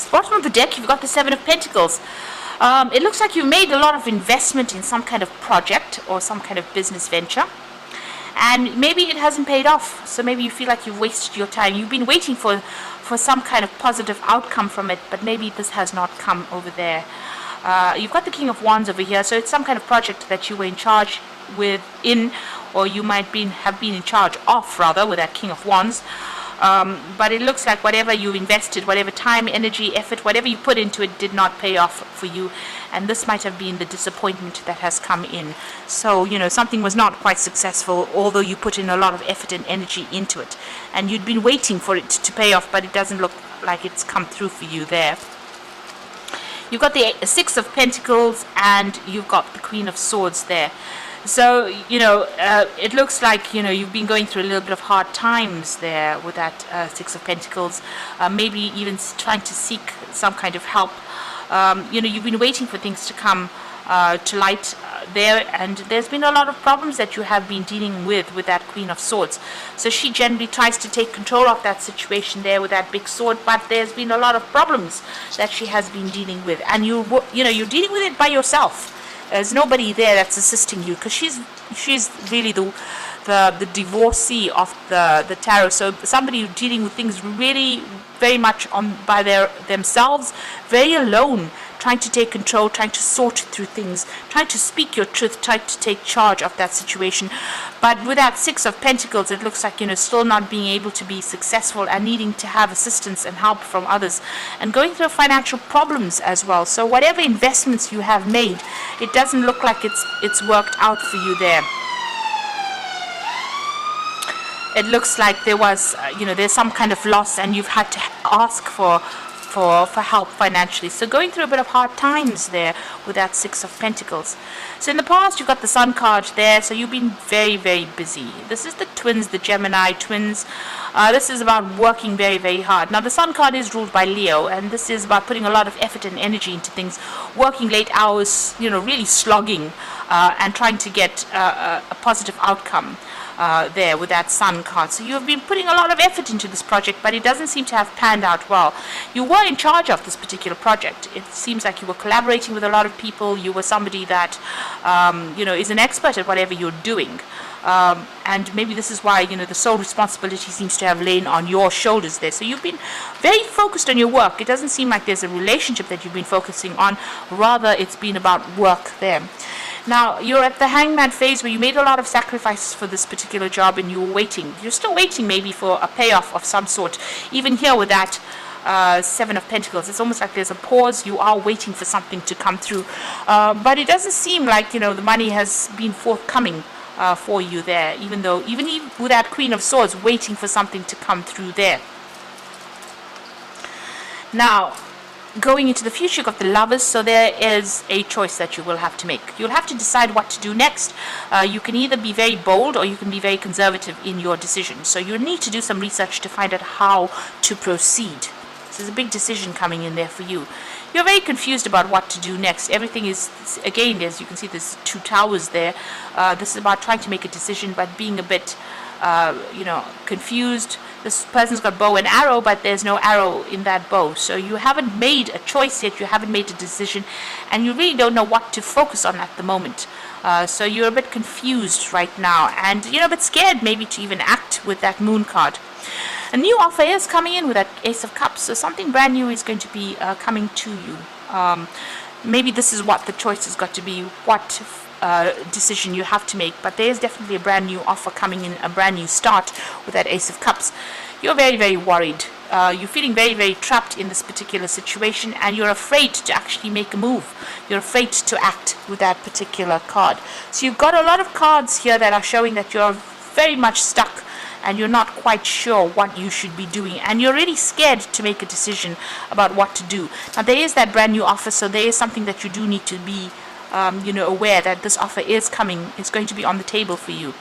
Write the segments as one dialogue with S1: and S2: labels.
S1: bottom of the deck, you've got the Seven of Pentacles. It looks like you've made a lot of investment in some kind of project or some kind of business venture, and maybe it hasn't paid off. So maybe you feel like you've wasted your time. You've been waiting for some kind of positive outcome from it, but maybe this has not come over there. You've got the King of Wands over here, so it's some kind of project that you were in charge or you might have been in charge of, rather, with that King of Wands. But it looks like whatever you invested, whatever time, energy, effort, whatever you put into it did not pay off for you. And this might have been the disappointment that has come in. So, something was not quite successful, although you put in a lot of effort and energy into it. And you'd been waiting for it to pay off, but it doesn't look like it's come through for you there. You've got the Six of Pentacles and you've got the Queen of Swords there. So, it looks like, you've been going through a little bit of hard times there with that Six of Pentacles. Maybe even trying to seek some kind of help. You've been waiting for things to come to light there, and there's been a lot of problems that you have been dealing with that Queen of Swords. So she generally tries to take control of that situation there with that big sword, but there's been a lot of problems that she has been dealing with, and you're dealing with it by yourself. There's nobody there that's assisting you, because she's really the divorcee of the tarot. So somebody dealing with things really very much by themselves, very alone, trying to take control, trying to sort through things, trying to speak your truth, trying to take charge of that situation. But with that Six of Pentacles, it looks like, still not being able to be successful and needing to have assistance and help from others, and going through financial problems as well. So whatever investments you have made, it doesn't look like it's worked out for you there. It looks like there was, there's some kind of loss, and you've had to ask for help financially. So going through a bit of hard times there with that Six of Pentacles. So in the past, you've got the Sun card there, so you've been very, very busy. This is the twins, the Gemini twins. This is about working very, very hard. Now, the Sun card is ruled by Leo, and this is about putting a lot of effort and energy into things, working late hours, really slogging, and trying to get a positive outcome. There with that Sun card. So you have been putting a lot of effort into this project, but it doesn't seem to have panned out well. You were in charge of this particular project. It seems like you were collaborating with a lot of people. You were somebody that is an expert at whatever you're doing. And maybe this is why, the sole responsibility seems to have lain on your shoulders there. So you've been very focused on your work. It doesn't seem like there's a relationship that you've been focusing on. Rather, it's been about work there. Now, you're at the hangman phase where you made a lot of sacrifices for this particular job, and you were waiting. You're still waiting maybe for a payoff of some sort. Even here with that Seven of Pentacles, it's almost like there's a pause. You are waiting for something to come through. But it doesn't seem like, the money has been forthcoming for you there, even with that Queen of Swords, waiting for something to come through there. Now, going into the future, you've got the Lovers, so there is a choice that you will have to make. You'll have to decide what to do next. You can either be very bold or you can be very conservative in your decision. So you need to do some research to find out how to proceed. So there's a big decision coming in there for you. You're very confused about what to do next. Everything is, again, as you can see, there's two towers there. This is about trying to make a decision, but being a bit, confused. This person's got bow and arrow, but there's no arrow in that bow. So you haven't made a choice yet. You haven't made a decision, and you really don't know what to focus on at the moment. So you're a bit confused right now, and a bit scared maybe to even act with that Moon card. A new offer is coming in with that Ace of Cups, so something brand new is going to be coming to you. Maybe this is what the choice has got to be, what decision you have to make, but there is definitely a brand new offer coming in, a brand new start with that Ace of Cups. You're very, very worried. You're feeling very, very trapped in this particular situation, and you're afraid to actually make a move. You're afraid to act with that particular card. So you've got a lot of cards here that are showing that you're very much stuck, and you're not quite sure what you should be doing, and you're really scared to make a decision about what to do. Now, there is that brand new offer, so there is something that you do need to be aware that this offer is coming. It's going to be on the table for you.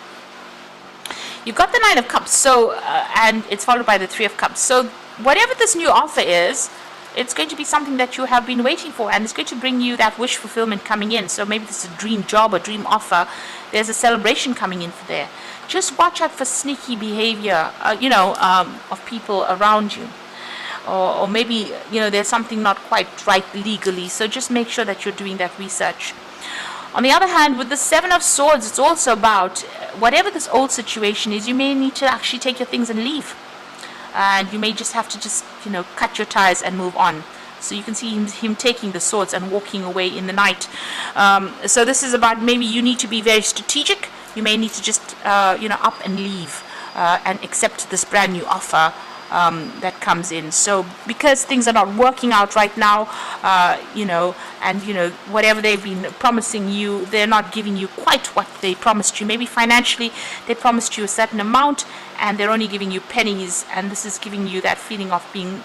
S1: You've got the Nine of Cups, so and it's followed by the Three of Cups. So whatever this new offer is, it's going to be something that you have been waiting for, and it's going to bring you that wish fulfillment coming in. So maybe this is a dream job, a dream offer. There's a celebration coming in for there. Just watch out for sneaky behavior, of people around you. or maybe, there's something not quite right legally. So just make sure that you're doing that research. On the other hand, with the Seven of Swords, it's also about whatever this old situation is, you may need to actually take your things and leave. And you may just have to cut your ties and move on. So you can see him taking the swords and walking away in the night. So this is about maybe you need to be very strategic. You may need to just, up and leave and accept this brand new offer that comes in. So because things are not working out right now, whatever they've been promising you, they're not giving you quite what they promised you. Maybe financially they promised you a certain amount and they're only giving you pennies, and this is giving you that feeling of being,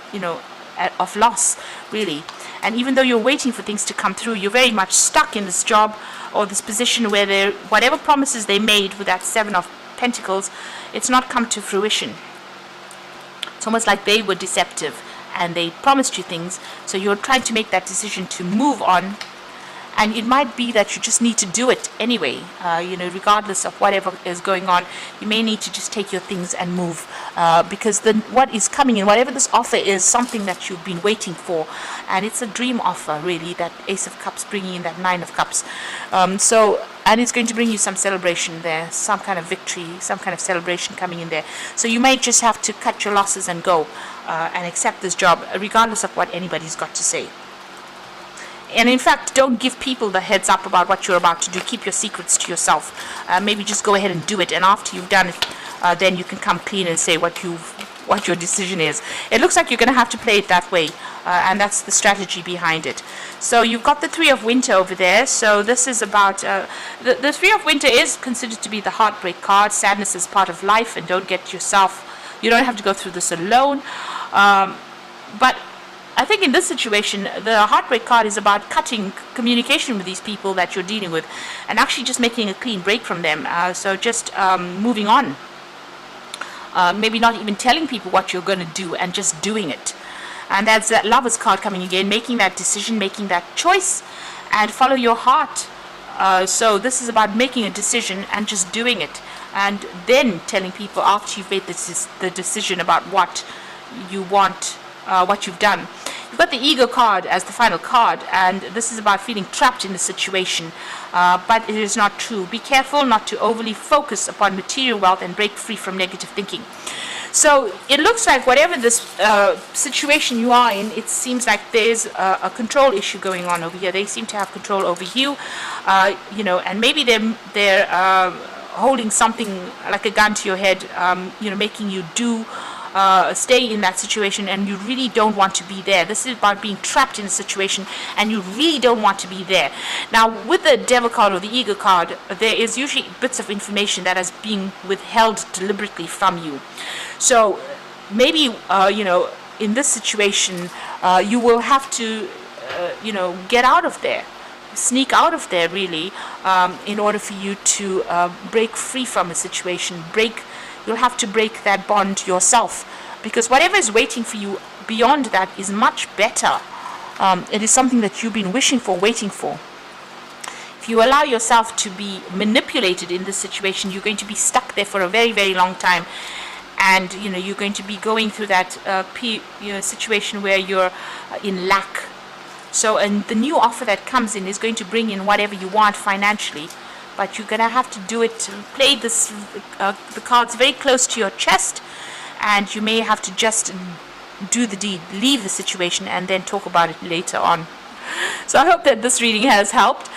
S1: of loss, really. And even though you're waiting for things to come through, you're very much stuck in this job or this position where whatever promises they made with that Seven of Pentacles, it's not come to fruition. It's almost like they were deceptive and they promised you things, so you're trying to make that decision to move on, and it might be that you just need to do it anyway, regardless of whatever is going on. You may need to just take your things and move, because what is coming in, whatever this offer is, something that you've been waiting for, and it's a dream offer, really, that Ace of Cups bringing in that Nine of Cups. And it's going to bring you some celebration there, some kind of victory, some kind of celebration coming in there. So you may just have to cut your losses and go and accept this job, regardless of what anybody's got to say. And in fact, don't give people the heads up about what you're about to do. Keep your secrets to yourself. Maybe just go ahead and do it, and after you've done it, then you can come clean and say what your decision is. It looks like you're going to have to play it that way, and that's the strategy behind it. So you've got the Three of Winter over there. So this is about the Three of Winter is considered to be the heartbreak card. Sadness is part of life, and you don't have to go through this alone. But I think in this situation, the heartbreak card is about cutting communication with these people that you're dealing with and actually just making a clean break from them. So just moving on. Maybe not even telling people what you're going to do and just doing it. And that's that Lover's card coming again, making that decision, making that choice, and follow your heart. So this is about making a decision and just doing it. And then telling people after you've made the decision about what you want, what you've done. You've got the Ego card as the final card, and this is about feeling trapped in the situation, but it is not true. Be careful not to overly focus upon material wealth and break free from negative thinking. So it looks like whatever this situation you are in, it seems like there's a control issue going on over here. They seem to have control over you, and maybe they're holding something like a gun to your head, making you stay in that situation, and you really don't want to be there. This is about being trapped in a situation and you really don't want to be there. Now with the Devil card or the Ego card, there is usually bits of information that is being withheld deliberately from you. So maybe in this situation you will have to get out of there, sneak out of there, really, in order for you to break free from a situation. You'll have to break that bond yourself, because whatever is waiting for you beyond that is much better. It is something that you've been wishing for, waiting for. If you allow yourself to be manipulated in this situation, you're going to be stuck there for a very, very long time. And you're going to be going through that situation where you're in lack. So, and the new offer that comes in is going to bring in whatever you want financially. But you're going to have to do it, play the cards very close to your chest, and you may have to just do the deed, leave the situation, and then talk about it later on. So I hope that this reading has helped.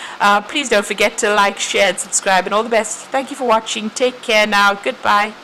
S1: Please don't forget to like, share, and subscribe, and all the best. Thank you for watching. Take care now. Goodbye.